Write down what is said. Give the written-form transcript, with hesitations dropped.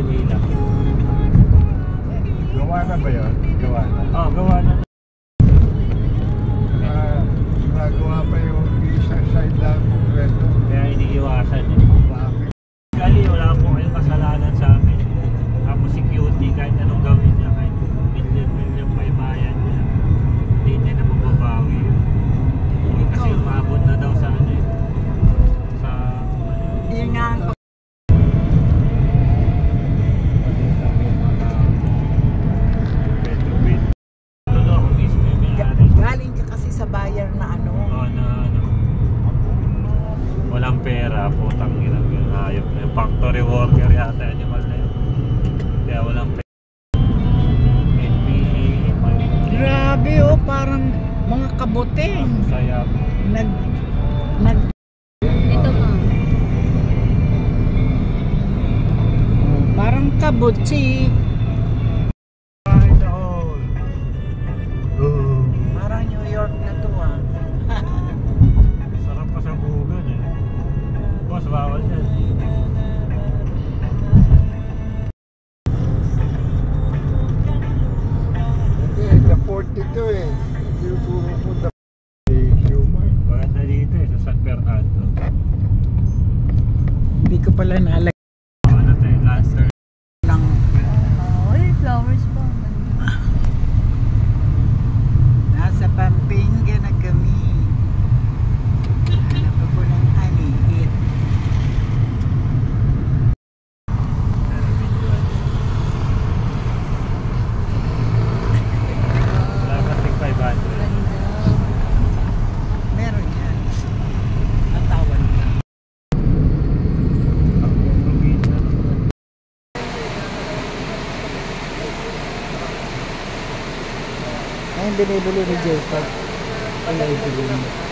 Maynila. Gawa na ba yun? Gawa na? Oo, gawa na. Nagawa pa yung isang side lang konkreto. Kaya iniiwasan eh. Bakit? Kali, wala po kayong kasalanan sa amin. Tapos security, kahit anong gawin niya, kahit million pa ibayan niya, hindi niya na mababawi yun. Kasi umabot na daw sa ano eh. Sa Yun nga ang galing ka kasi sa buyer na ano. Oo, na ano. Walang pera, putang ina yung hayop na yung factory worker yata animal na yun. Kaya walang pera. NPA, Grabe oh, parang mga kabuteng. saya. Ito ma. Parang kabutsi. Parang New York na to ah. Sarap pa sa bugan eh. Boss, bawal yan. Hindi, the 42 eh. Yung puro po the human. Maganda dito eh, sa San Fernando. Hindi ko pala nalagay Ano tayo, Lancer. ng Uy, flowers pa. nasa Pampanga na kami. Hanap ako ng aniit. Wala kasing 500. Meron yan. Natawan ka. Ayun binibili ni Jacob. Ayun binibili niya.